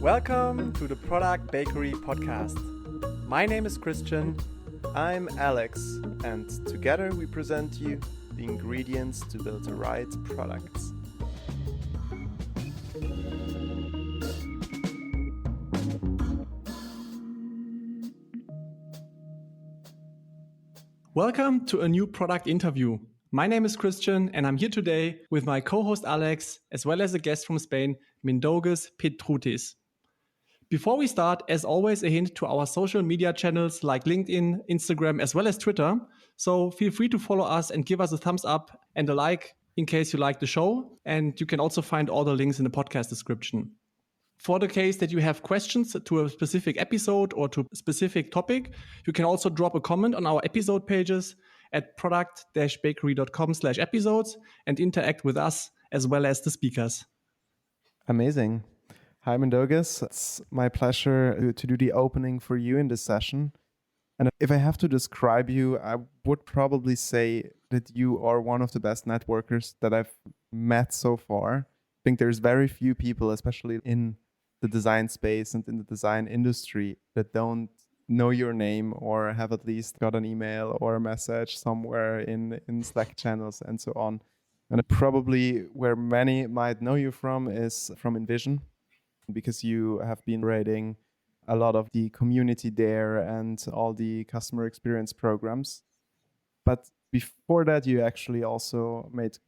Welcome to the Product Bakery podcast. My name is Christian. I'm Alex, and together we present you the ingredients to build the right products. Welcome to a new product interview. My name is Christian, and I'm here today with my co-host Alex, as well as a guest from Spain, Mindaugas Petruitis. Before we start, as always, a hint to our social media channels like LinkedIn, Instagram, as well as Twitter. So feel free to follow us and give us a thumbs up and a like in case you like the show. And you can also find all the links in the podcast description. For the case that you have questions to a specific episode or to a specific topic, you can also drop a comment on our episode pages at product-bakery.com/episodes and interact with us as well as the speakers. Amazing. Hi, Mindaugas. It's my pleasure to do the opening for you in this session. And if I have to describe you, I would probably say that you are one of the best networkers that I've met so far. I think there's very few people, especially in the design space and in the design industry, that don't know your name or have at least got an email or a message somewhere in Slack channels and so on. And probably where many might know you from is from Envision, because you have been writing a lot of the community there and all the customer experience programs. But before that, you actually also made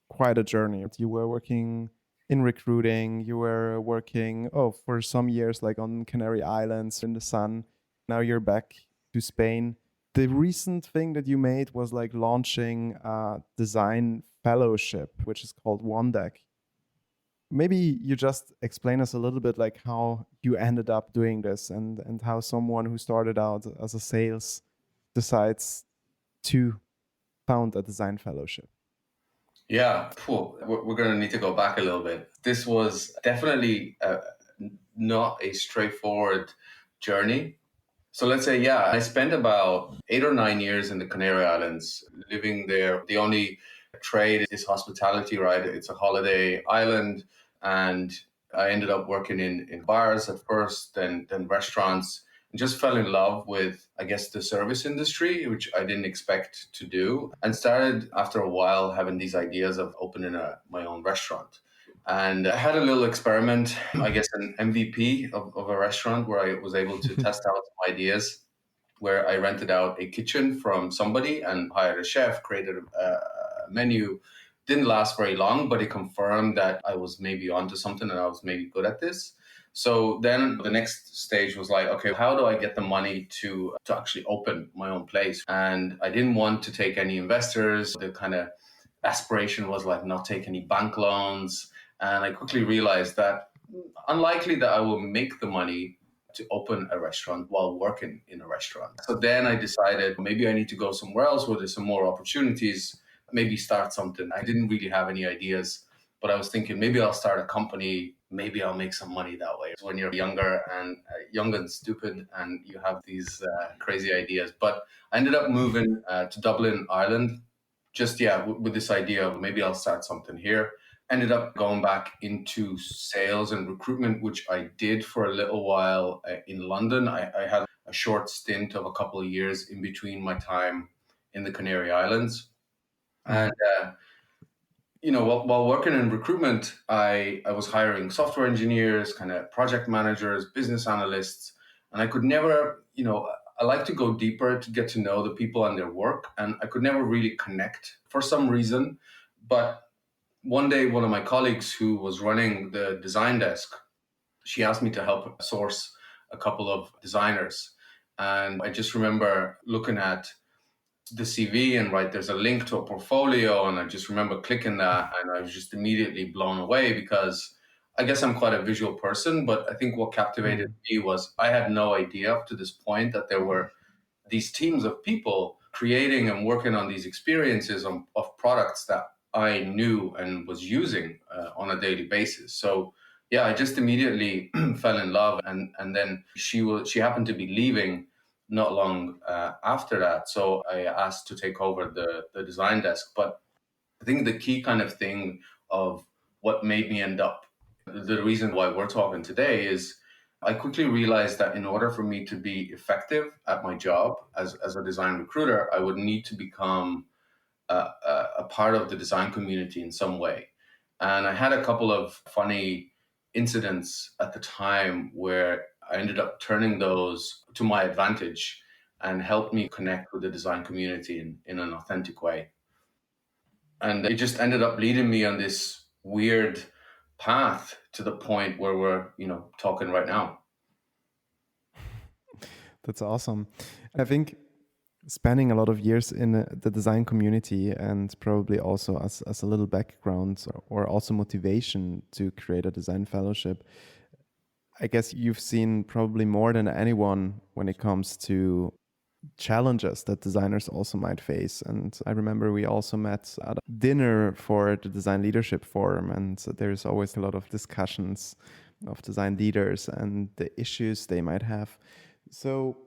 quite a journey. You were working in recruiting, you were working for some years like on Canary Islands in the sun. Now you're back to Spain. The recent thing that you made was like launching a design fellowship, which is called OneDeck. Maybe you just explain us a little bit like how you ended up doing this and how someone who started out as a sales decides to found a design fellowship. Yeah, we're going to need to go back a little bit. This was definitely not a straightforward journey. So let's say, I spent about 8 or 9 years in the Canary Islands, living there. The only trade is hospitality, right? It's a holiday island. And I ended up working in bars at first, then restaurants, and just fell in love with, I guess, the service industry, which I didn't expect to do, and started after a while having these ideas of opening my own restaurant. And I had a little experiment, I guess, an MVP of a restaurant where I was able to test out some ideas, where I rented out a kitchen from somebody and hired a chef, created a menu. Didn't last very long, but it confirmed that I was maybe onto something and I was maybe good at this. So then the next stage was like, okay, how do I get the money to actually open my own place? And I didn't want to take any investors. The kind of aspiration was like not take any bank loans. And I quickly realized that unlikely that I will make the money to open a restaurant while working in a restaurant. So then I decided maybe I need to go somewhere else where there's some more opportunities, maybe start something. I didn't really have any ideas, but I was thinking maybe I'll start a company. Maybe I'll make some money that way. When you're younger and young and stupid and you have these crazy ideas. But I ended up moving to Dublin, Ireland, just, with this idea of maybe I'll start something here. Ended up going back into sales and recruitment, which I did for a little while in London. I had a short stint of a couple of years in between my time in the Canary Islands. And, while working in recruitment, I was hiring software engineers, kind of project managers, business analysts, and I could never, I like to go deeper to get to know the people and their work, and I could never really connect for some reason. But one day, one of my colleagues who was running the design desk, she asked me to help source a couple of designers. And I just remember looking at the CV and there's a link to a portfolio. And I just remember clicking that and I was just immediately blown away because I guess I'm quite a visual person, but I think what captivated me was I had no idea up to this point that there were these teams of people creating and working on these experiences of products that I knew and was using on a daily basis. So I just immediately fell in love. And then she happened to be leaving not long after that. So I asked to take over the design desk. But I think the key kind of thing of what made me end up The reason why we're talking today is I quickly realized that in order for me to be effective at my job as a design recruiter, I would need to become a part of the design community in some way. And I had a couple of funny incidents at the time where I ended up turning those to my advantage and helped me connect with the design community in an authentic way. And it just ended up leading me on this weird path to the point where we're, talking right now. That's awesome. I think spending a lot of years in the design community and probably also as a little background or also motivation to create a design fellowship, I guess you've seen probably more than anyone when it comes to challenges that designers also might face. And I remember we also met at a dinner for the Design Leadership Forum, and there's always a lot of discussions of design leaders and the issues they might have. So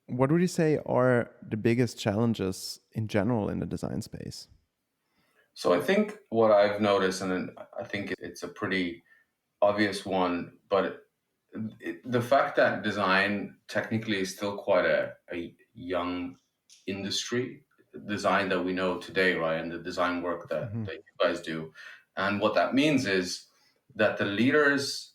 what would you say are the biggest challenges in general in the design space? So I think what I've noticed, and I think it's a pretty obvious one, but the fact that design technically is still quite a young industry, design that we know today, right? And the design work that you guys do. And what that means is that the leaders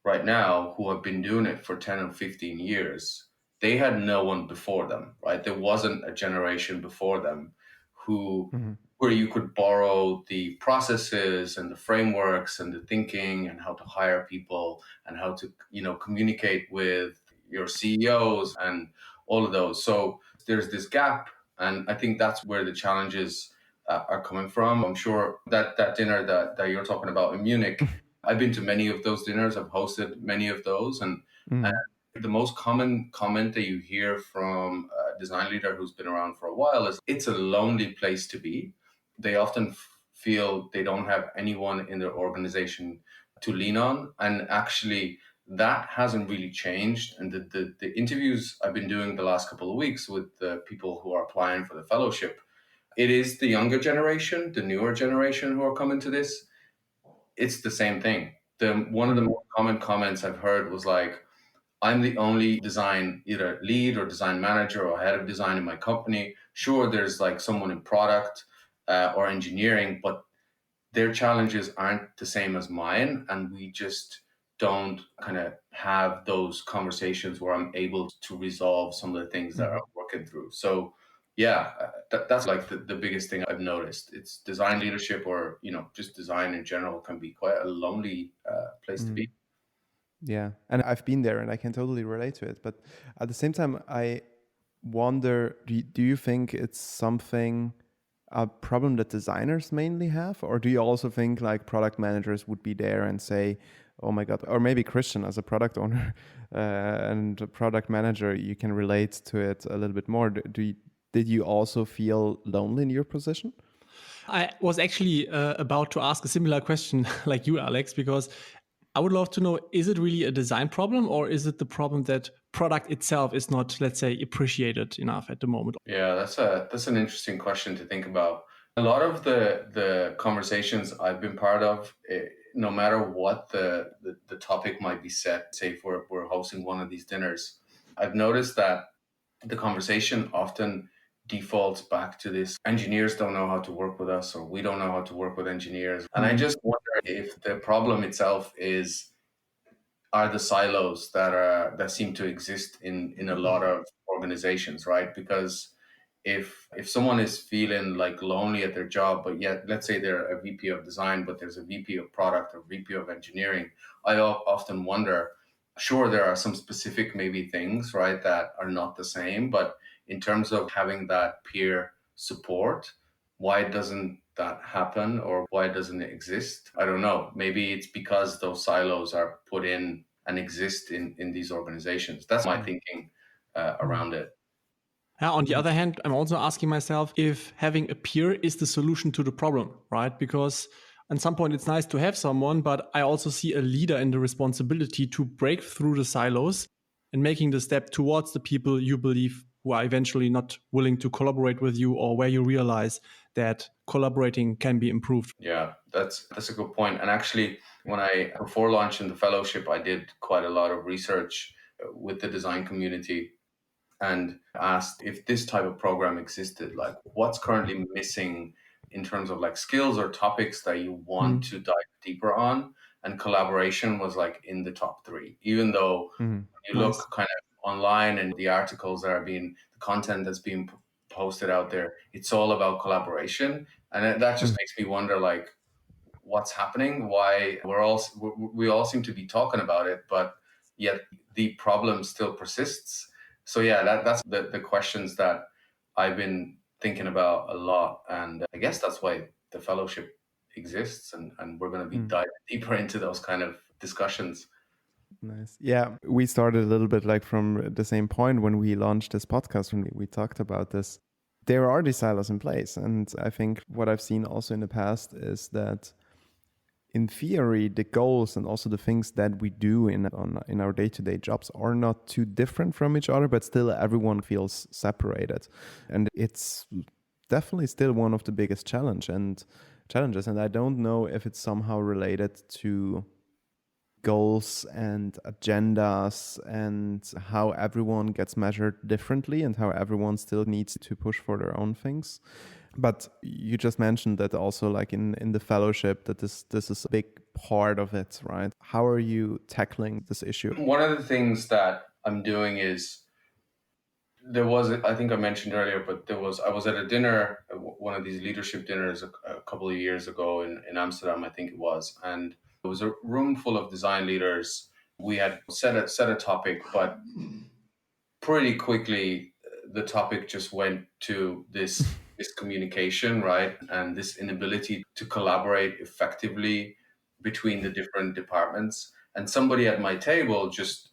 right now who have been doing it for 10 or 15 years, they had no one before them, right? There wasn't a generation before them who where you could borrow the processes and the frameworks and the thinking and how to hire people and how to, communicate with your CEOs and all of those. So there's this gap, and I think that's where the challenges are coming from. I'm sure that dinner that you're talking about in Munich, I've been to many of those dinners. I've hosted many of those, and the most common comment that you hear from a design leader who's been around for a while is it's a lonely place to be. They often feel they don't have anyone in their organization to lean on, and actually that hasn't really changed. And the interviews I've been doing the last couple of weeks with the people who are applying for the fellowship, it is the younger generation, the newer generation who are coming to this. It's the same thing. One of the most common comments I've heard was like, I'm the only design either lead or design manager or head of design in my company. Sure, there's like someone in product or engineering, but their challenges aren't the same as mine. And we just don't kind of have those conversations where I'm able to resolve some of the things that I'm working through. So yeah, that's like the biggest thing I've noticed. It's design leadership or, just design in general can be quite a lonely place to be. Yeah, and I've been there and I can totally relate to it. But at the same time, I wonder, do you think it's a problem that designers mainly have? Or do you also think like product managers would be there and say, oh my God, or maybe Christian as a product owner and a product manager, you can relate to it a little bit more. Did you also feel lonely in your position? I was actually about to ask a similar question like you, Alex, because I would love to know, is it really a design problem or is it the problem that product itself is not, let's say, appreciated enough at the moment? Yeah, that's an interesting question to think about. A lot of the conversations I've been part of, no matter what the topic might be set, say if we're hosting one of these dinners, I've noticed that the conversation often defaults back to this: engineers don't know how to work with us, or we don't know how to work with engineers. And I just wonder if the problem itself are the silos that seem to exist in a lot of organizations, right? Because if someone is feeling like lonely at their job, but yet let's say they're a VP of design, but there's a VP of product or VP of engineering, I often wonder, sure, there are some specific maybe things, right, that are not the same, but in terms of having that peer support, why doesn't that happen, or why doesn't it exist? I don't know. Maybe it's because those silos are put in and exist in these organizations. That's my thinking around it. On the other hand, I'm also asking myself if having a peer is the solution to the problem, right? Because at some point it's nice to have someone, but I also see a leader in the responsibility to break through the silos and making the step towards the people you believe who are eventually not willing to collaborate with you, or where you realize that collaborating can be improved? Yeah, that's a good point. And actually, before launching the fellowship, I did quite a lot of research with the design community and asked if this type of program existed, like what's currently missing in terms of like skills or topics that you want to dive deeper on. And collaboration was like in the top 3, even though you look kind of online and the articles that are the content that's being posted out there, it's all about collaboration. And that just makes me wonder, like, what's happening? Why we all seem to be talking about it, but yet the problem still persists. So yeah, that's the questions that I've been thinking about a lot, and I guess that's why the fellowship exists, and we're going to be diving deeper into those kind of discussions. Nice. Yeah, we started a little bit like from the same point when we launched this podcast, when we talked about this. There are these silos in place, and I think what I've seen also in the past is that in theory, the goals and also the things that we do in our day-to-day jobs are not too different from each other, but still everyone feels separated. And it's definitely still one of the biggest challenges. And I don't know if it's somehow related to goals and agendas and how everyone gets measured differently and how everyone still needs to push for their own things. But you just mentioned that also, like in the fellowship, that this is a big part of it, right? How are you tackling this issue? One of the things that I'm doing is, I think I mentioned earlier, but I was at a dinner, one of these leadership dinners a couple of years ago in Amsterdam, I think it was. And it was a room full of design leaders. We had set a topic, but pretty quickly the topic just went to this communication, right? And this inability to collaborate effectively between the different departments. And somebody at my table just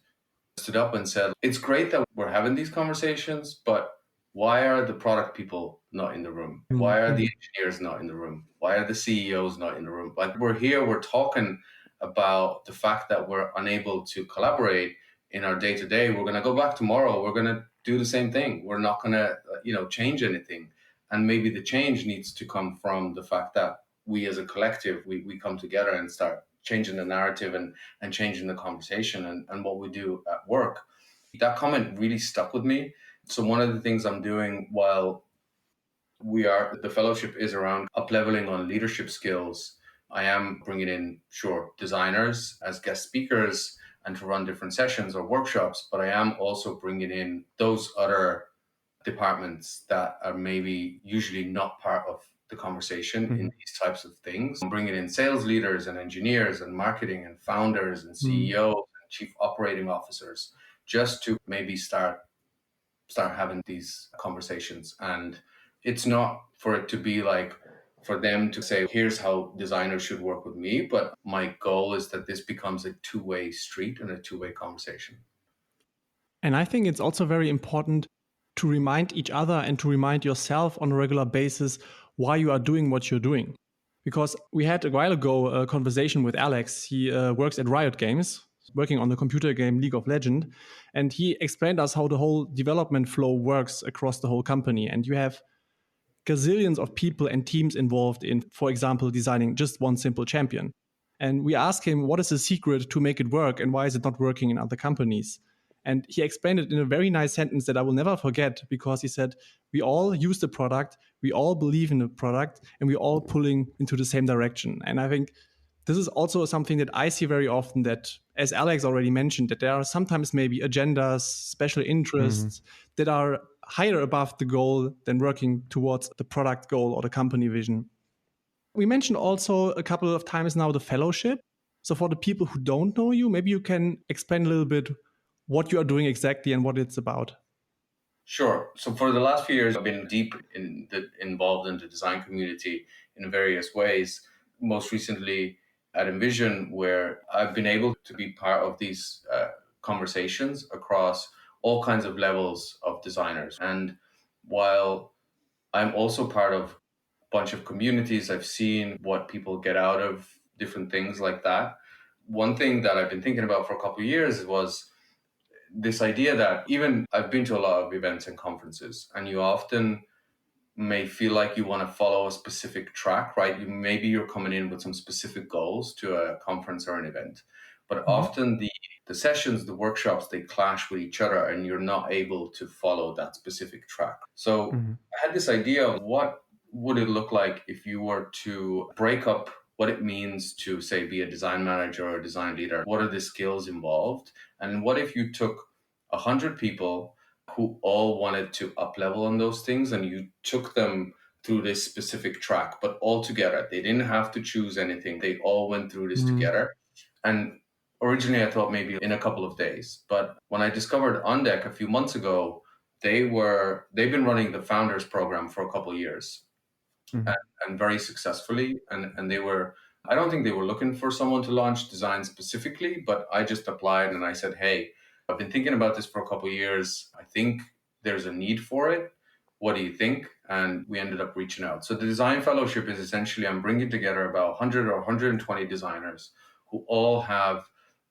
stood up and said, it's great that we're having these conversations, but why are the product people not in the room? Why are the engineers not in the room? Why are the CEOs not in the room? Like, we're here, we're talking about the fact that we're unable to collaborate in our day-to-day. We're going to go back tomorrow. We're going to do the same thing. We're not going to, change anything. And maybe the change needs to come from the fact that we as a collective, we come together and start changing the narrative and changing the conversation and what we do at work. That comment really stuck with me. So one of the things I'm doing while the fellowship is around up-leveling on leadership skills, I am bringing in, designers as guest speakers and to run different sessions or workshops, but I am also bringing in those other departments that are maybe usually not part of the conversation in these types of things. I'm bringing in sales leaders and engineers and marketing and founders and CEOs and chief operating officers, just to maybe start having these conversations. And it's not for it to be like, for them to say, here's how designers should work with me. But my goal is that this becomes a two-way street and a two-way conversation. And I think it's also very important to remind each other and to remind yourself on a regular basis why you are doing what you're doing. Because we had a while ago a conversation with Alex. He works at Riot Games, working on the computer game League of Legends. And he explained us how the whole development flow works across the whole company. And you have gazillions of people and teams involved in, for example, designing just one simple champion. And we asked him, what is the secret to make it work and why is it not working in other companies? And he explained it in a very nice sentence that I will never forget, because he said, we all use the product, we all believe in the product, and we're all pulling into the same direction. And I think this is also something that I see very often, that, as Alex already mentioned, that there are sometimes maybe agendas, special interests that are higher above the goal than working towards the product goal or the company vision. We mentioned also a couple of times now the fellowship. So for the people who don't know you, maybe you can explain a little bit what you are doing exactly and what it's about. Sure. So for the last few years, I've been deep involved in the design community in various ways. Most recently at Envision, where I've been able to be part of these conversations across all kinds of levels of designers. And while I'm also part of a bunch of communities, I've seen what people get out of different things like that. One thing that I've been thinking about for a couple of years was this idea that even I've been to a lot of events and conferences, and you often may feel like you want to follow a specific track, right? Maybe you're coming in with some specific goals to a conference or an event, but often the sessions, the workshops, they clash with each other and you're not able to follow that specific track. So I had this idea of what would it look like if you were to break up what it means to, say, be a design manager or a design leader. What are the skills involved? And what if you took 100 people who all wanted to up level on those things and you took them through this specific track, but all together? They didn't have to choose anything. They all went through this together. And originally I thought maybe in a couple of days, but when I discovered On Deck a few months ago, they've been running the founders program for a couple of years and very successfully. And I don't think they were looking for someone to launch design specifically, but I just applied and I said, hey, I've been thinking about this for a couple of years. I think there's a need for it. What do you think? And we ended up reaching out. So the design fellowship is essentially, I'm bringing together about 100 or 120 designers who all have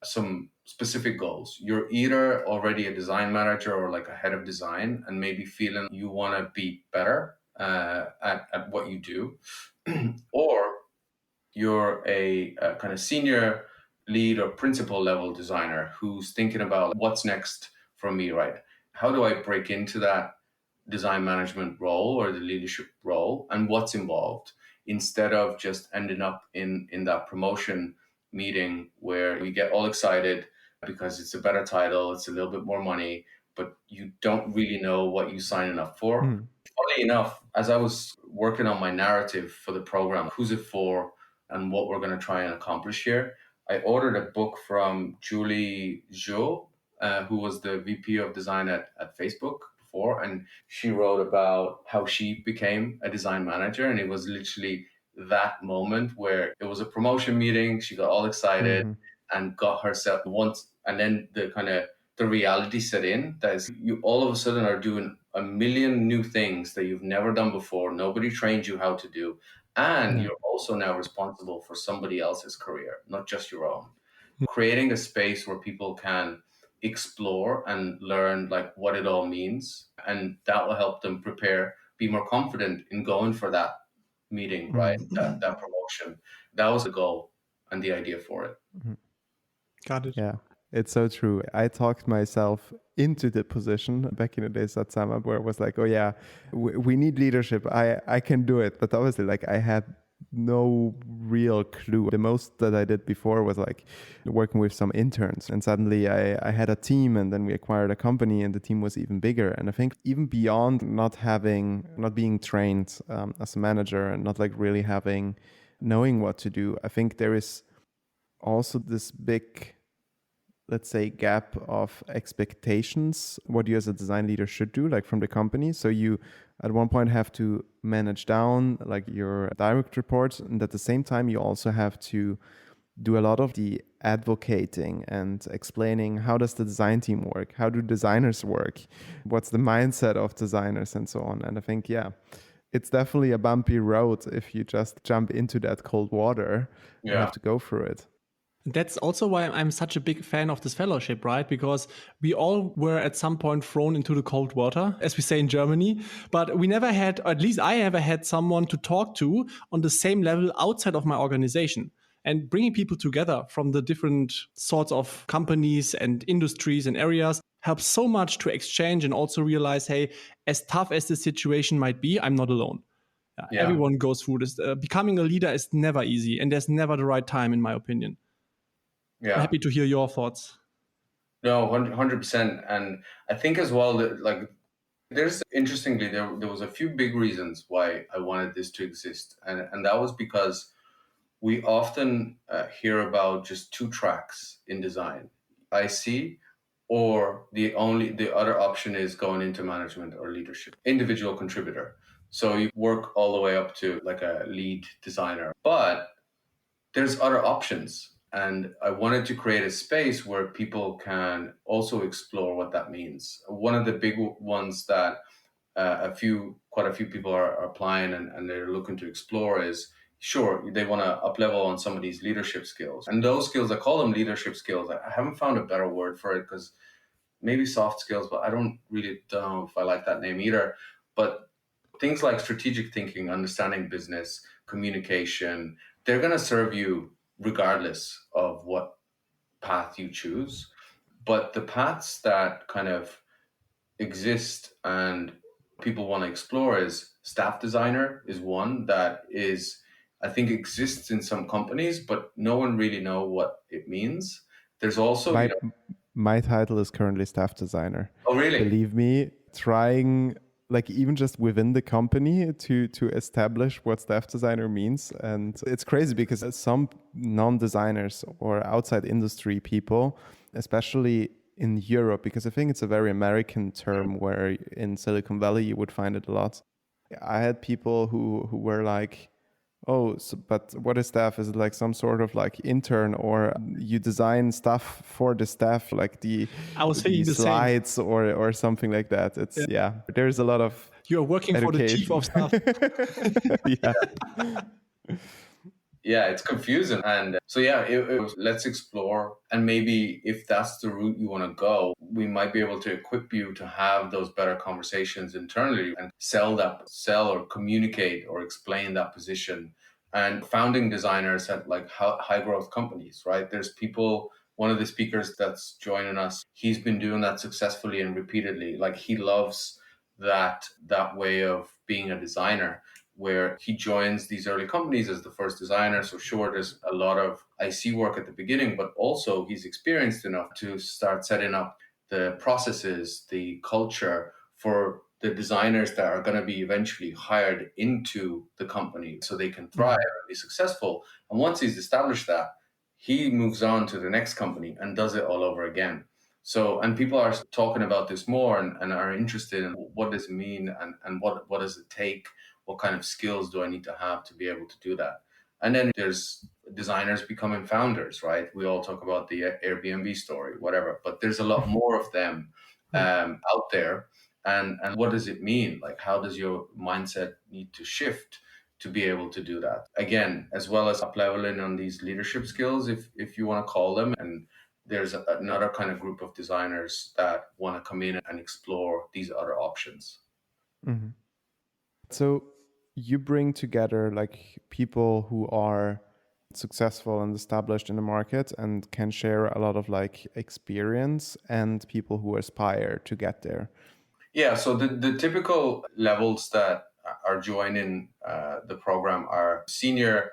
some specific goals. You're either already a design manager or like a head of design and maybe feeling you want to be better at what you do, or you're a kind of senior lead or principal level designer who's thinking about what's next for me, right? How do I break into that design management role or the leadership role, and what's involved, instead of just ending up in that promotion meeting where we get all excited because it's a better title, it's a little bit more money, but you don't really know what you're signing up for. Funny enough, as I was working on my narrative for the program, who's it for and what we're going to try and accomplish here, I ordered a book from Julie Zhou, who was the VP of design at Facebook before, and she wrote about how she became a design manager. And it was literally that moment where it was a promotion meeting. She got all excited and got herself once, and then the reality set in. That is, you all of a sudden are doing a million new things that you've never done before. Nobody trained you how to do. And you're also now responsible for somebody else's career, not just your own. Creating a space where people can explore and learn like what it all means. And that will help them prepare, be more confident in going for that meeting, right? That promotion. That was the goal and the idea for it. Got it. Yeah, it's so true. I talked myself into the position back in the days at SumUp, where it was like, oh yeah, we need leadership. I can do it. But obviously, like, I had no real clue. The most that I did before was like working with some interns, and suddenly I had a team, and then we acquired a company and the team was even bigger. And I think even beyond not being trained as a manager and not like really knowing what to do, I think there is also this big, let's say, gap of expectations, what you as a design leader should do, like from the company. So you at one point have to manage down like your direct reports, and at the same time you also have to do a lot of the advocating and explaining how does the design team work, how do designers work, what's the mindset of designers, and so on. And I think, yeah, it's definitely a bumpy road if you just jump into that cold water. You have to go through it. That's also why I'm such a big fan of this fellowship, right? Because we all were at some point thrown into the cold water, as we say in Germany, but we never had, or at least I never had, someone to talk to on the same level outside of my organization. And bringing people together from the different sorts of companies and industries and areas helps so much to exchange and also realize, hey, as tough as the situation might be, I'm not alone. Everyone goes through this. Becoming a leader is never easy, and there's never the right time, in my opinion. I'm happy to hear your thoughts. No, 100%. And I think as well that, like, interestingly, there was a few big reasons why I wanted this to exist. And that was because we often hear about just two tracks in design, IC, or the other option is going into management or leadership, individual contributor. So you work all the way up to like a lead designer, but there's other options. And I wanted to create a space where people can also explore what that means. One of the big ones that quite a few people are applying and they're looking to explore is, sure, they want to up level on some of these leadership skills. And those skills, I call them leadership skills. I haven't found a better word for it because maybe soft skills, but I don't know if I like that name either. But things like strategic thinking, understanding business, communication, they're going to serve you regardless of what path you choose. But the paths that kind of exist and people want to explore is staff designer is one that is, I think, exists in some companies, but no one really know what it means. There's also, my title is currently staff designer. Oh, really? Believe me, trying like even just within the company to establish what staff designer means. And it's crazy because some non-designers or outside industry people, especially in Europe, because I think it's a very American term where in Silicon Valley you would find it a lot. I had people who were like, oh, so, but what is staff? Is it like some sort of like intern, or you design stuff for the staff, like the slides or something like that? It's there's a lot of you're working education. For the chief of staff. Yeah, it's confusing. And so, it was, let's explore. And maybe if that's the route you want to go, we might be able to equip you to have those better conversations internally and sell or communicate or explain that position. And founding designers at like high growth companies, right? There's people, one of the speakers that's joining us, he's been doing that successfully and repeatedly. Like he loves that way of being a designer, where he joins these early companies as the first designer. So sure, there's a lot of IC work at the beginning, but also he's experienced enough to start setting up the processes, the culture for the designers that are going to be eventually hired into the company so they can thrive and be successful. And once he's established that, he moves on to the next company and does it all over again. So, and people are talking about this more and are interested in what does it mean and what does it take? What kind of skills do I need to have to be able to do that? And then there's designers becoming founders, right? We all talk about the Airbnb story, whatever, but there's a lot more of them out there. And what does it mean? Like, how does your mindset need to shift to be able to do that? Again, as well as up-leveling on these leadership skills, if you want to call them. And there's another kind of group of designers that want to come in and explore these other options. Mm-hmm. So you bring together like people who are successful and established in the market and can share a lot of like experience, and people who aspire to get there. Yeah, so the typical levels that are joining the program are senior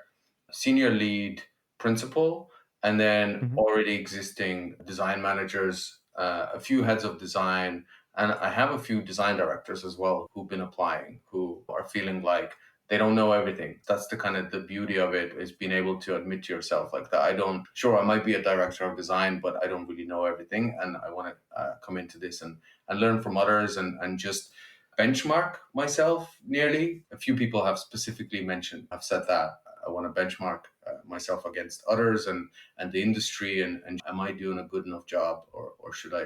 lead, principal, and then already existing design managers, a few heads of design, and I have a few design directors as well who've been applying, who are feeling like they don't know everything. That's the kind of the beauty of it, is being able to admit to yourself like that. I might be a director of design, but I don't really know everything. And I want to come into this and learn from others and just benchmark myself nearly. A few people have specifically have said that I want to benchmark myself against others and the industry. And am I doing a good enough job, or should I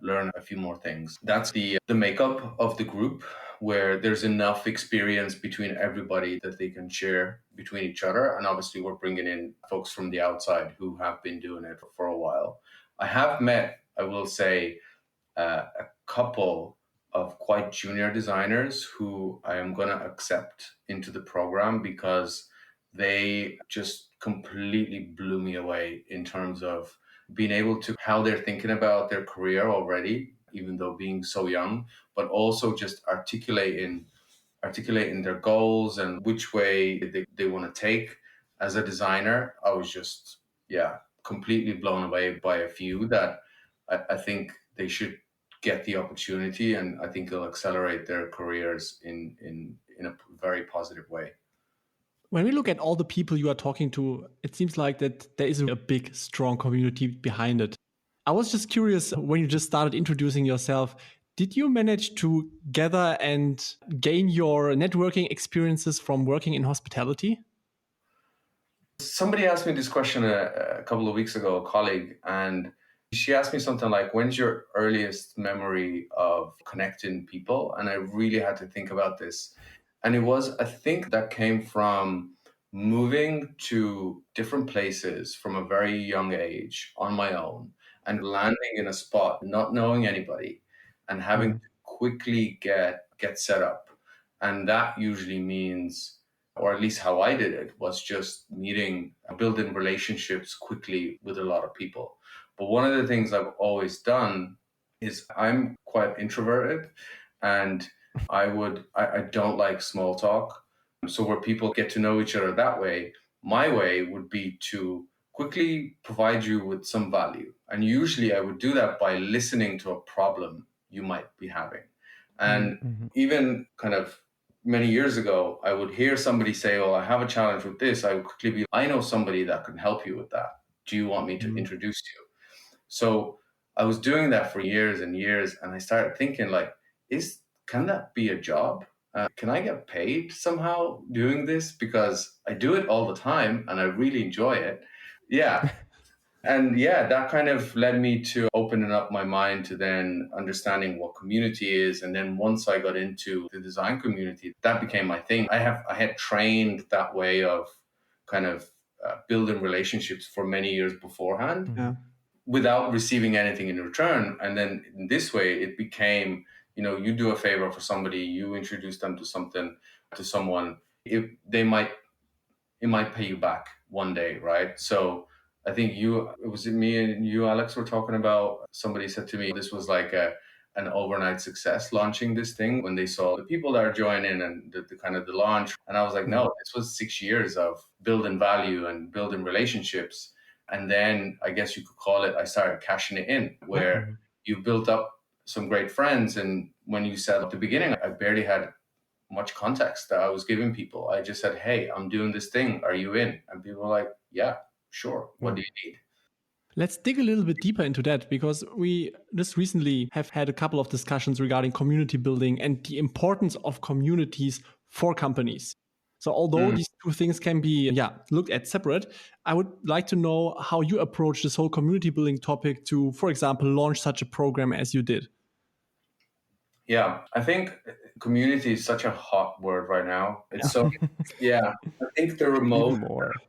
learn a few more things? That's the makeup of the group, where there's enough experience between everybody that they can share between each other. And obviously we're bringing in folks from the outside who have been doing it for a while. I have met, I will say, a couple of quite junior designers who I am going to accept into the program because they just completely blew me away in terms of being able to, how they're thinking about their career already, even though being so young, but also just articulating their goals and which way they want to take as a designer. I was just, completely blown away by a few that I think they should get the opportunity, and I think it'll accelerate their careers in a very positive way. When we look at all the people you are talking to, it seems like that there is a big, strong community behind it. I was just curious, when you just started introducing yourself, did you manage to gather and gain your networking experiences from working in hospitality? Somebody asked me this question a couple of weeks ago, a colleague, and she asked me something like, when's your earliest memory of connecting people? And I really had to think about this. And it was, I think that came from moving to different places from a very young age on my own and landing in a spot, not knowing anybody, and having to quickly get set up. And that usually means, or at least how I did it, was just building relationships quickly with a lot of people. But one of the things I've always done is I'm quite introverted, and I don't like small talk. So where people get to know each other that way, my way would be to quickly provide you with some value. And usually I would do that by listening to a problem you might be having. And even kind of many years ago, I would hear somebody say, "Oh, I have a challenge with this." I would quickly be, "I know somebody that can help you with that. Do you want me to introduce you?" So I was doing that for years and years. And I started thinking like, can that be a job? Can I get paid somehow doing this? Because I do it all the time and I really enjoy it. Yeah. And yeah, that kind of led me to opening up my mind to then understanding what community is. And then once I got into the design community, that became my thing. I had trained that way of kind of building relationships for many years beforehand without receiving anything in return. And then in this way, it became, you do a favor for somebody, you introduce them to someone, it might pay you back one day, right? So I think it was me and you, Alex, were talking about, somebody said to me, this was like an overnight success launching this thing when they saw the people that are joining and the kind of the launch. And I was like, no, this was 6 years of building value and building relationships. And then I guess you could call it, I started cashing it in, where you built up some great friends. And when you said at the beginning, I barely had much context that I was giving people. I just said, "Hey, I'm doing this thing. Are you in?" And people were like, "Yeah, sure. What do you need?" Let's dig a little bit deeper into that, because we just recently have had a couple of discussions regarding community building and the importance of communities for companies. So although these two things can be looked at separate, I would like to know how you approach this whole community building topic to, for example, launch such a program as you did. Yeah, I think community is such a hot word right now. It's so, I think the remote,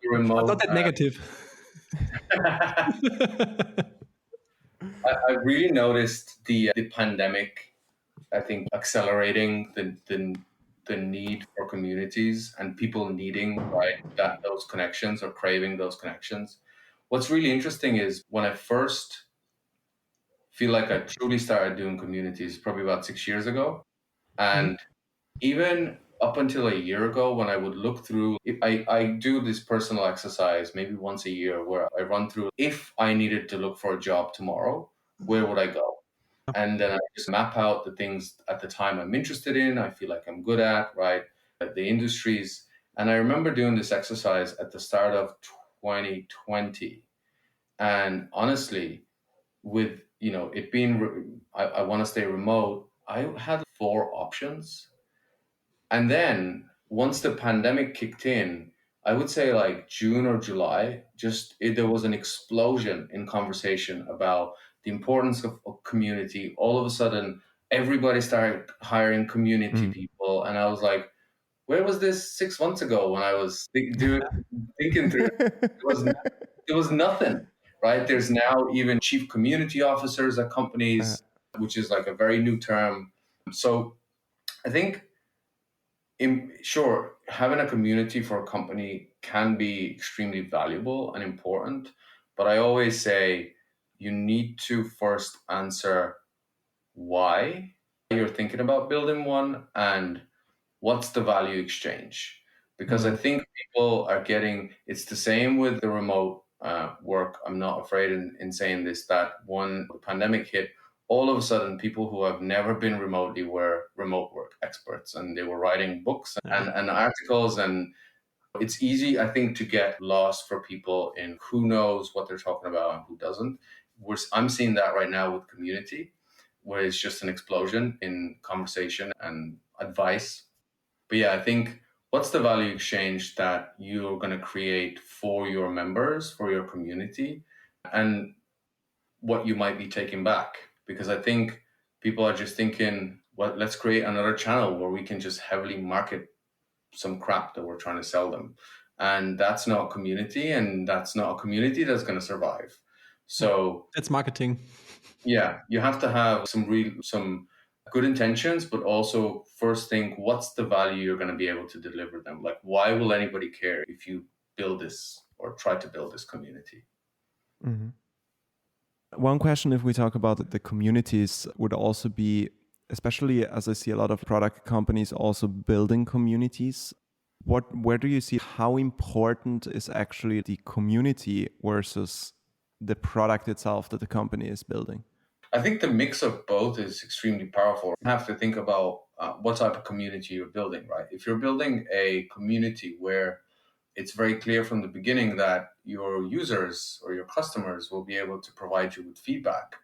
Even more. But not that negative. I really noticed the pandemic, I think, accelerating the need for communities and people needing, right, those connections or craving those connections. What's really interesting is when I first feel like I truly started doing communities probably about 6 years ago. And even up until a year ago, when I would look through, I do this personal exercise maybe once a year where I run through, if I needed to look for a job tomorrow, where would I go? And then I just map out the things at the time I'm interested in, I feel like I'm good at, right? The industries. And I remember doing this exercise at the start of 2020. And honestly, with it being I want to stay remote, I had 4 options. And then once the pandemic kicked in, I would say like June or July, there was an explosion in conversation about the importance of community. All of a sudden, everybody started hiring community people, and I was like, where was this 6 months ago when I was thinking through it? There was nothing, right? There's now even chief community officers at companies, which is like a very new term. So I think, sure, having a community for a company can be extremely valuable and important. But I always say you need to first answer why you're thinking about building one and what's the value exchange. Because I think people are it's the same with the remote work. I'm not afraid in saying this, that when the pandemic hit, all of a sudden people who have never been remotely were remote work experts, and they were writing books and articles. And it's easy, I think, to get lost for people in who knows what they're talking about and who doesn't. I'm seeing that right now with community, where it's just an explosion in conversation and advice. But yeah, I think, what's the value exchange that you're going to create for your members, for your community, and what you might be taking back? Because I think people are just thinking, well, let's create another channel where we can just heavily market some crap that we're trying to sell them. And that's not community, and that's not a community that's going to survive. So that's marketing. yeah, you have to have some good intentions, but also first think, what's the value you're going to be able to deliver them? Like, why will anybody care if you build this or try to build this community? Mm-hmm. One question, if we talk about the communities, would also be, especially as I see a lot of product companies also building communities, where do you see how important is actually the community versus the product itself that the company is building? I think the mix of both is extremely powerful. You have to think about what type of community you're building, right? If you're building a community where it's very clear from the beginning that your users or your customers will be able to provide you with feedback,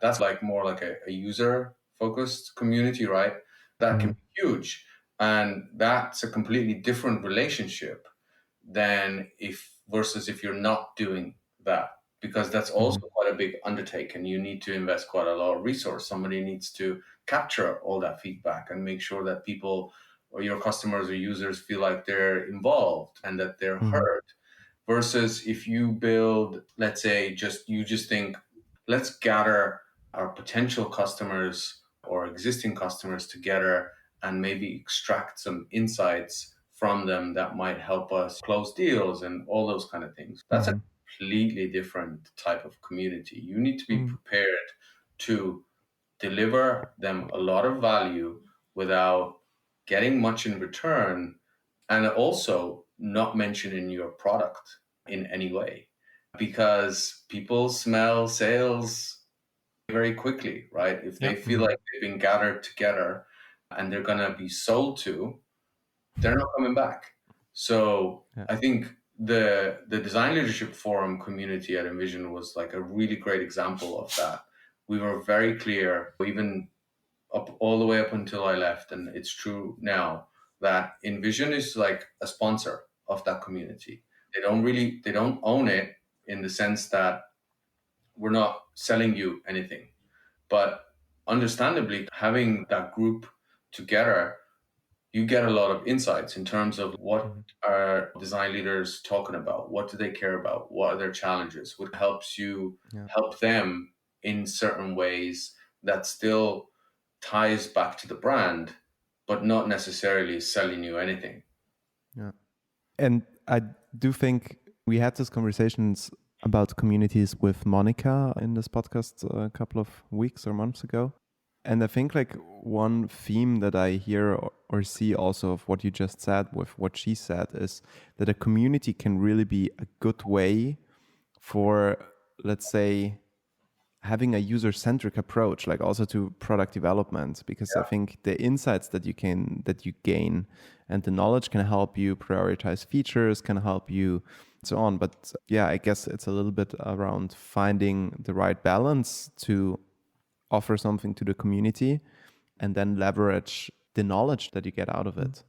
that's like more like a user focused community, right? That can be huge. And that's a completely different relationship than if you're not doing that, because that's also quite a big undertaking. You need to invest quite a lot of resource. Somebody needs to capture all that feedback and make sure that people or your customers or users feel like they're involved and that they're heard. Versus if you build, let's say, you just think, let's gather our potential customers or existing customers together and maybe extract some insights from them that might help us close deals and all those kind of things. That's a completely different type of community. You need to be prepared to deliver them a lot of value without getting much in return, and also not mentioning your product in any way, because people smell sales very quickly, right? If they feel like they've been gathered together and they're going to be sold to, they're not coming back. So I think the Design Leadership Forum community at Envision was like a really great example of that. We were very clear, even all the way up until I left, and it's true now, that Envision is like a sponsor of that community. They don't own it in the sense that we're not selling you anything. But understandably, having that group together, you get a lot of insights in terms of what are design leaders talking about, what do they care about, what are their challenges, what helps you help them in certain ways that still ties back to the brand, but not necessarily selling you anything. Yeah. And I do think we had these conversations about communities with Monica in this podcast a couple of weeks or months ago. And I think like one theme that I hear or see also of what you just said with what she said is that a community can really be a good way for, let's say, having a user-centric approach, like also to product development, because I think the insights that you gain and the knowledge can help you prioritize features, can help you so on. But yeah, I guess it's a little bit around finding the right balance to offer something to the community and then leverage the knowledge that you get out of it.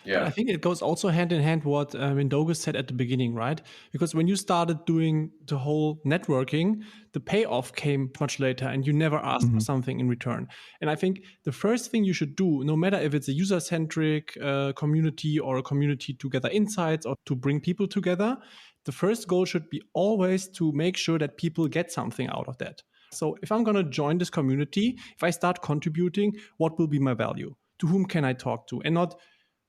Yeah. I think it goes also hand in hand what Mindaugas said at the beginning, right? Because when you started doing the whole networking, the payoff came much later and you never asked for something in return. And I think the first thing you should do, no matter if it's a user-centric community or a community to gather insights or to bring people together, the first goal should be always to make sure that people get something out of that. So if I'm going to join this community, if I start contributing, what will be my value? To whom can I talk to? And not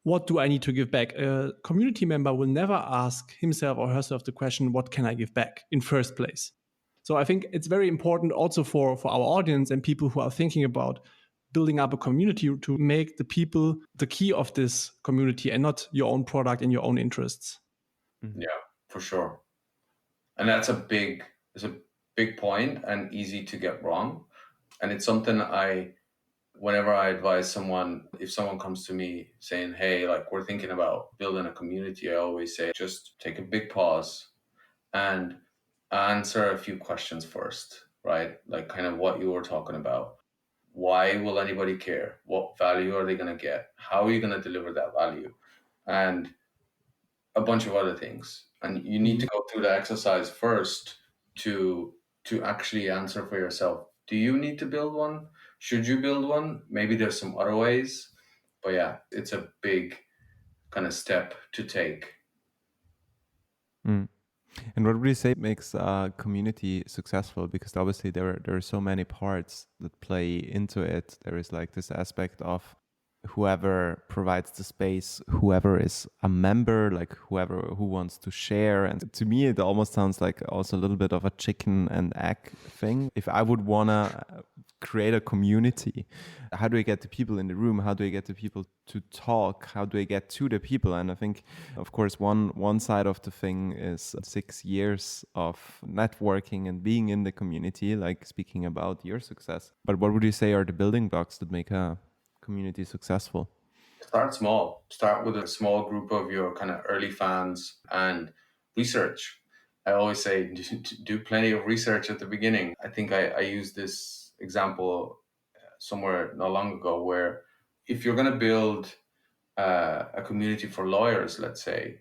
what do I need to give back? A community member will never ask himself or herself the question, what can I give back in first place? So I think it's very important also for our audience and people who are thinking about building up a community to make the people the key of this community and not your own product and your own interests. Yeah, for sure. And that's a big point and easy to get wrong. And it's something whenever I advise someone, if someone comes to me saying, hey, like we're thinking about building a community, I always say, just take a big pause and answer a few questions first, right? Like kind of what you were talking about. Why will anybody care? What value are they going to get? How are you going to deliver that value? And a bunch of other things. And you need to go through the exercise first to actually answer for yourself. Do you need to build one? Should you build one? Maybe there's some other ways. But yeah, it's a big kind of step to take. Mm. And what would you say makes a community successful? Because obviously there are so many parts that play into it. There is like this aspect of whoever provides the space, whoever is a member, like whoever who wants to share. And to me, it almost sounds like also a little bit of a chicken and egg thing. If I would wanna create a community, how do I get the people in the room? How do I get the people to talk? How do I get to the people? And I think, of course, one side of the thing is 6 years of networking and being in the community, like speaking about your success. But what would you say are the building blocks that make a community successful? Start small. Start with a small group of your kind of early fans and research. I always say do plenty of research at the beginning. I think I used this example somewhere not long ago where if you're going to build a community for lawyers, let's say,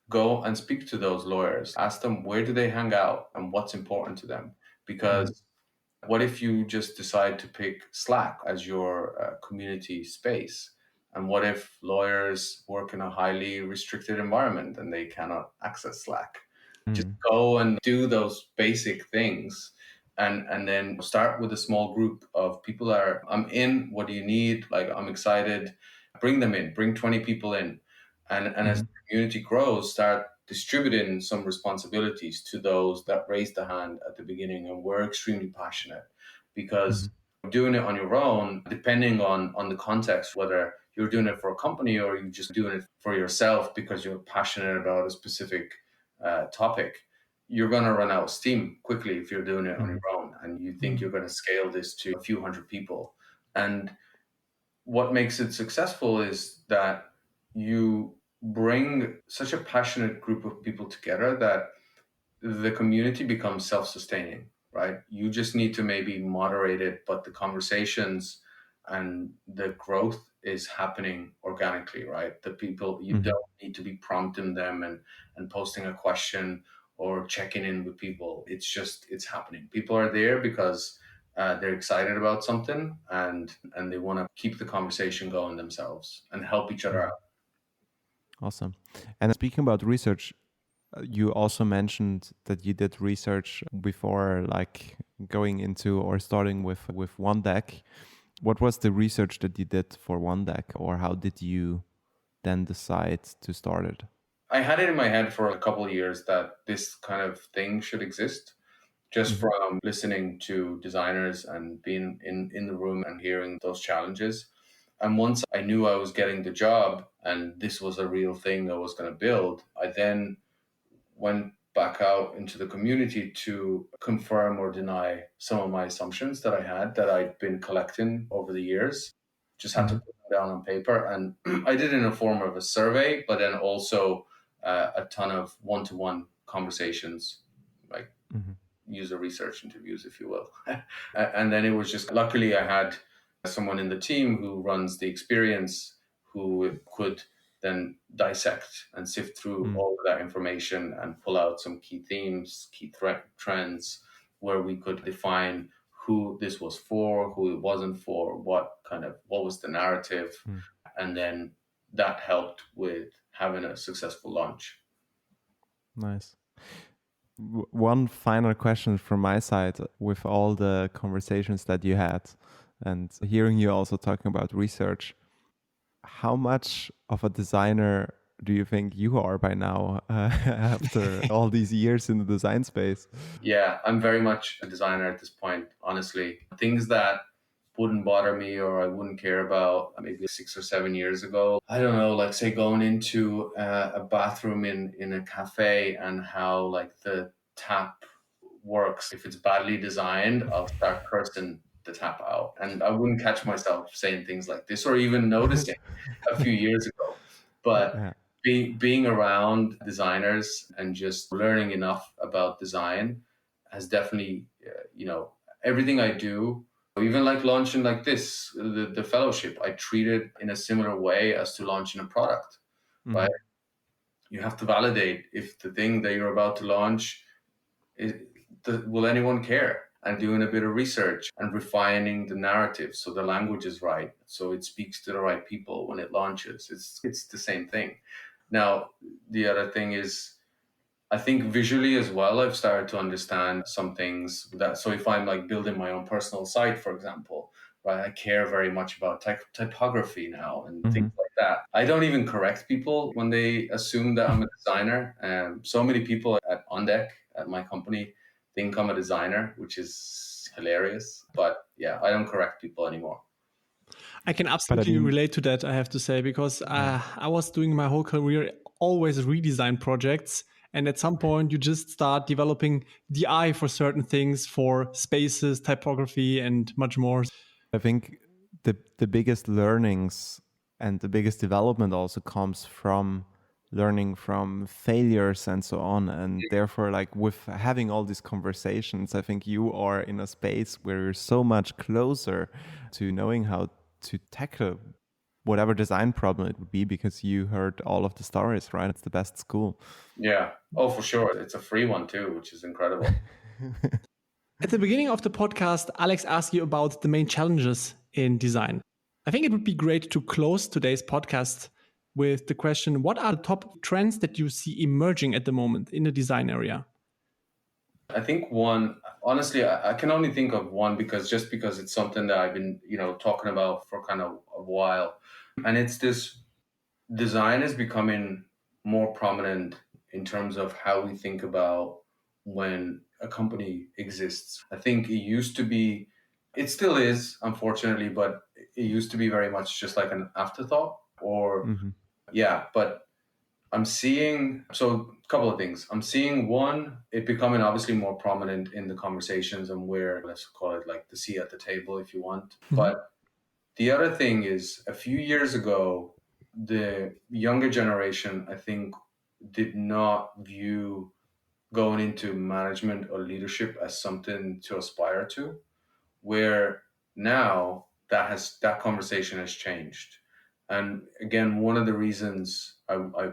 go and speak to those lawyers. Ask them where do they hang out and what's important to them. Because what if you just decide to pick Slack as your community space? And what if lawyers work in a highly restricted environment and they cannot access Slack? Just go and do those basic things and then start with a small group of people that are, I'm in, what do you need? Like, I'm excited. Bring them in, bring 20 people in. And as the community grows, start distributing some responsibilities to those that raised the hand at the beginning and were extremely passionate. Because doing it on your own, depending on the context, whether you're doing it for a company or you're just doing it for yourself because you're passionate about a specific topic, you're going to run out of steam quickly if you're doing it on your own and you think you're going to scale this to a few hundred people. And what makes it successful is that you bring such a passionate group of people together that the community becomes self-sustaining, right? You just need to maybe moderate it, but the conversations and the growth is happening organically, right? The people, you don't need to be prompting them and posting a question or checking in with people. It's happening. People are there because they're excited about something and they want to keep the conversation going themselves and help each other out. Awesome. And speaking about research, you also mentioned that you did research before like going into or starting with one deck. What was the research that you did for one deck, or how did you then decide to start it? I had it in my head for a couple of years that this kind of thing should exist, just from listening to designers and being in the room and hearing those challenges. And once I knew I was getting the job and this was a real thing I was going to build, I then went back out into the community to confirm or deny some of my assumptions that I had that I'd been collecting over the years. Just had to put them down on paper. And I did it in a form of a survey, but then also a ton of one-to-one conversations, like user research interviews, if you will. And then it was just, luckily I had someone in the team who runs the experience who could then dissect and sift through all of that information and pull out some key themes, key trends, where we could define who this was for, who it wasn't for, what was the narrative. And then that helped with having a successful launch. Nice. One final question from my side. With all the conversations that you had and hearing you also talking about research, how much of a designer do you think you are by now after all these years in the design space? Yeah, I'm very much a designer at this point, honestly. Things that wouldn't bother me or I wouldn't care about maybe 6 or 7 years ago. I don't know, like say going into a bathroom in a cafe and how like the tap works. If it's badly designed, I'll start cursing the tap out. And I wouldn't catch myself saying things like this or even noticing a few years ago. But being around designers and just learning enough about design has definitely, everything I do, even like launching like this, the fellowship, I treat it in a similar way as to launching a product, right? You have to validate if the thing that you're about to launch, will anyone care? And doing a bit of research and refining the narrative so the language is right, so it speaks to the right people when it launches. It's the same thing. Now, the other thing is, I think visually as well, I've started to understand some things that, so if I'm like building my own personal site, for example, right, I care very much about typography now and things like that. I don't even correct people when they assume that I'm a designer. So many people at On Deck, at my company, think I'm a designer, which is hilarious. But yeah, I don't correct people anymore. I can absolutely relate to that, I have to say, because I was doing my whole career always redesign projects. And at some point, you just start developing the eye for certain things, for spaces, typography, and much more. I think the biggest learnings and the biggest development also comes from learning from failures and so on. And therefore, like with having all these conversations, I think you are in a space where you're so much closer to knowing how to tackle whatever design problem it would be, because you heard all of the stories, right? It's the best school. Yeah. Oh, for sure. It's a free one too, which is incredible. At the beginning of the podcast, Alex asked you about the main challenges in design. I think it would be great to close today's podcast with the question, what are the top trends that you see emerging at the moment in the design area? I think one, honestly, I can only think of one because it's something that I've been, talking about for kind of a while. And it's this: design is becoming more prominent in terms of how we think about when a company exists. I think it used to be, it still is, unfortunately, but it used to be very much just like an afterthought or, but I'm seeing, so a couple of things. I'm seeing one, it becoming obviously more prominent in the conversations and where, let's call it like the seat at the table if you want. But the other thing is, a few years ago, the younger generation, I think, did not view going into management or leadership as something to aspire to, where now that conversation has changed. And again, one of the reasons I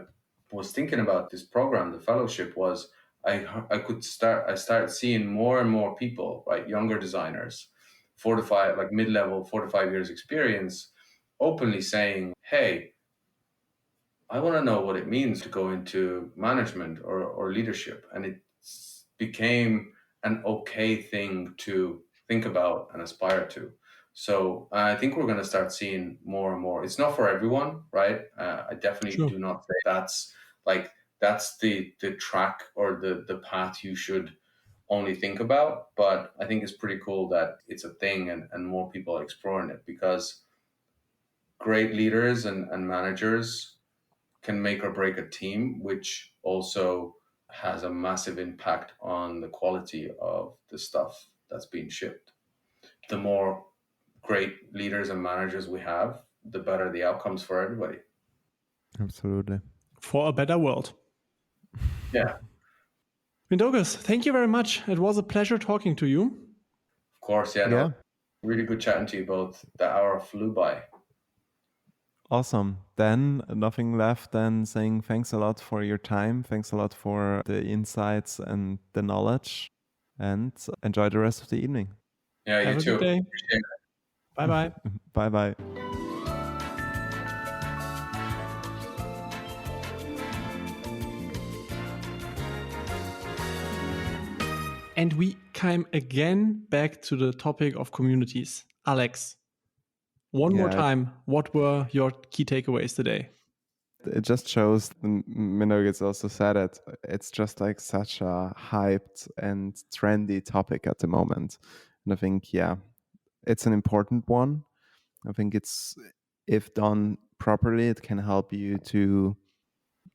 was thinking about this program, the fellowship, was I started seeing more and more people, right, younger designers, 4 to 5, like mid-level, 4 to 5 years experience, openly saying, hey, I want to know what it means to go into management or leadership. And it became an okay thing to think about and aspire to. So I think we're going to start seeing more and more. It's not for everyone, right? I definitely do not say that's the track or the path you should only think about. But I think it's pretty cool that it's a thing and more people are exploring it, because great leaders and managers can make or break a team, which also has a massive impact on the quality of the stuff that's being shipped. The more great leaders and managers we have, the better the outcomes for everybody. Absolutely. For a better world. Yeah. Mindaugas, thank you very much. It was a pleasure talking to you. Of course, yeah. No, really good chatting to you both. The hour flew by. Awesome. Then nothing left than saying thanks a lot for your time. Thanks a lot for the insights and the knowledge, and enjoy the rest of the evening. Yeah, Have you too. Good day. Bye-bye. Bye-bye. And we came again back to the topic of communities. Alex, one more time, what were your key takeaways today? It just shows, Mindaugas also said it, it's just like such a hyped and trendy topic at the moment. And I think, it's an important one. I think it's, if done properly, it can help you to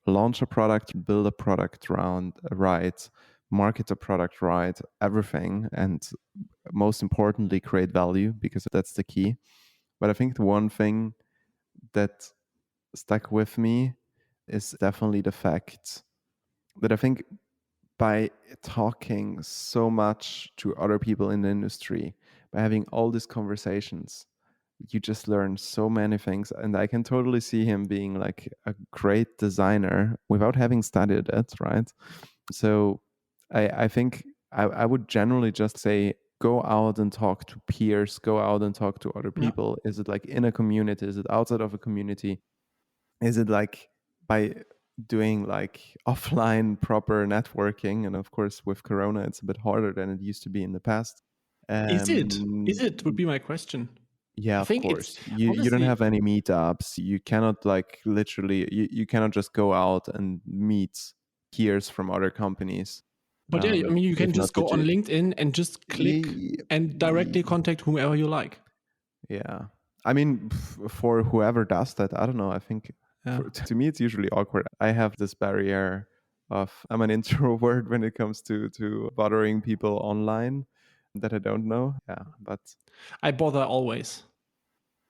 launch a product, build a product right, market a product right, everything, and most importantly, create value, because that's the key. But I think the one thing that stuck with me is definitely the fact that I think by talking so much to other people in the industry, by having all these conversations, you just learn so many things. And I can totally see him being like a great designer without having studied it, right? So I think I would generally just say, go out and talk to peers, go out and talk to other people. Is it like in a community? Is it outside of a community? Is it like by doing like offline proper networking. And of course, with Corona, it's a bit harder than it used to be in the past. Is it would be my question. Yeah, I of think course. it's You don't honestly, have any meetups. You cannot like literally, you cannot just go out and meet peers from other companies. but yeah, I mean, you can If not just go on digit. LinkedIn and just click and directly contact whomever you like. Yeah. I mean, for whoever does that, I don't know. I think Yeah. to me, it's usually awkward. I have this barrier of I'm an introvert when it comes to bothering people online that I don't know. Yeah, but I bother always.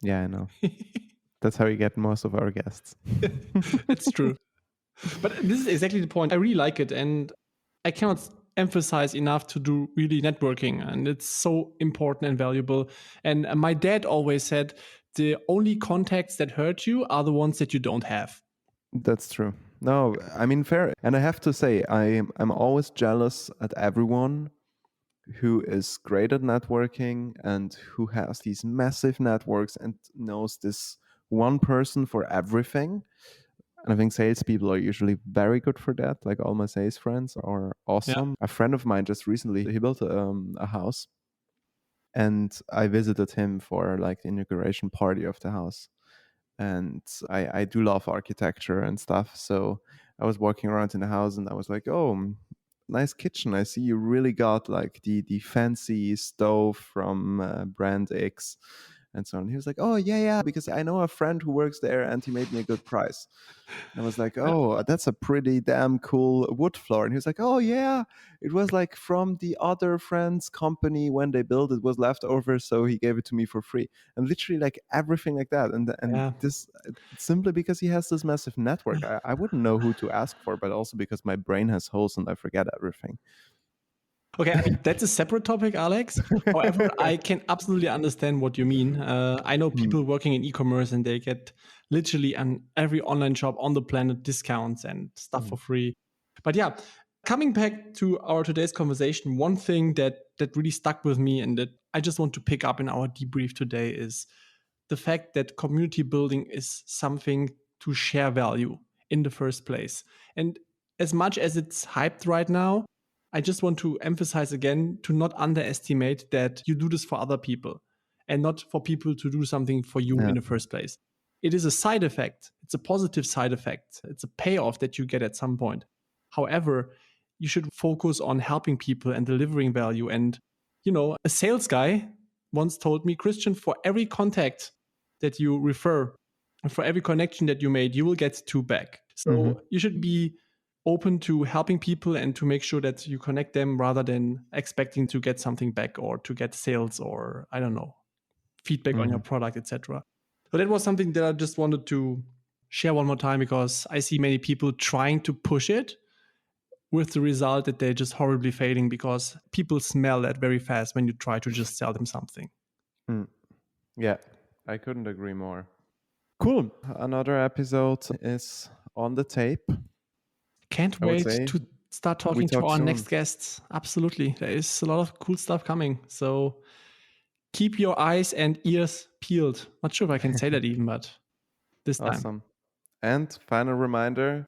yeah, I know. That's how you get most of our guests. It's true. But this is exactly the point. I really like it. And I cannot emphasize enough to do really networking. And it's so important and valuable. And my dad always said the only contacts that hurt you are the ones that you don't have. That's true. No, I mean fair. And I have to say, I'm always jealous at everyone who is great at networking and who has these massive networks and knows this one person for everything. And I think salespeople are usually very good for that. Like all my sales friends are awesome. Yeah. A friend of mine just recently, he built a house, and I visited him for like the inauguration party of the house. And I do love architecture and stuff. So I was walking around in the house and I was like, oh, nice kitchen. I see you really got like the fancy stove from brand X and so on. He was like, oh, yeah, because I know a friend who works there and he made me a good price. And I was like, oh, that's a pretty damn cool wood floor. And he was like, oh, yeah, it was like from the other friend's company when they built it was left over. So he gave it to me for free. And literally like everything like that. And this simply because he has this massive network. I wouldn't know who to ask for, but also because my brain has holes and I forget everything. Okay, I mean, that's a separate topic, Alex. However, I can absolutely understand what you mean. I know people working in e-commerce and they get literally on every online shop on the planet discounts and stuff for free. But yeah, coming back to our today's conversation, one thing that really stuck with me and that I just want to pick up in our debrief today is the fact that community building is something to share value in the first place. And as much as it's hyped right now, I just want to emphasize again to not underestimate that you do this for other people and not for people to do something for you in the first place. It is a side effect. It's a positive side effect. It's a payoff that you get at some point. However, you should focus on helping people and delivering value. And, you know, a sales guy once told me, Christian, for every contact that you refer and for every connection that you made, you will get 2 back. So you should be open to helping people and to make sure that you connect them rather than expecting to get something back or to get sales or, I don't know, feedback on your product, etc. So that was something that I just wanted to share one more time because I see many people trying to push it with the result that they're just horribly failing because people smell that very fast when you try to just sell them something. Yeah, I couldn't agree more. Cool. Another episode is on the tape. Can't wait to start talking to our next guests. Absolutely. There is a lot of cool stuff coming. So keep your eyes and ears peeled. Not sure if I can say that even, but this time. Awesome. And final reminder,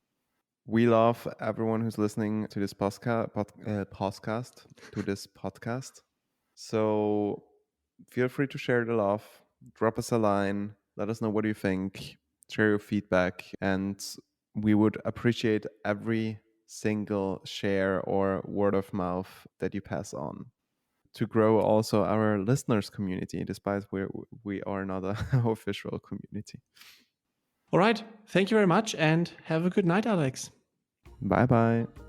we love everyone who's listening to this podcast. So feel free to share the love, drop us a line, let us know what you think, share your feedback, and we would appreciate every single share or word of mouth that you pass on to grow also our listeners community, despite we are not an official community. All right. Thank you very much and have a good night, Alex. Bye-bye.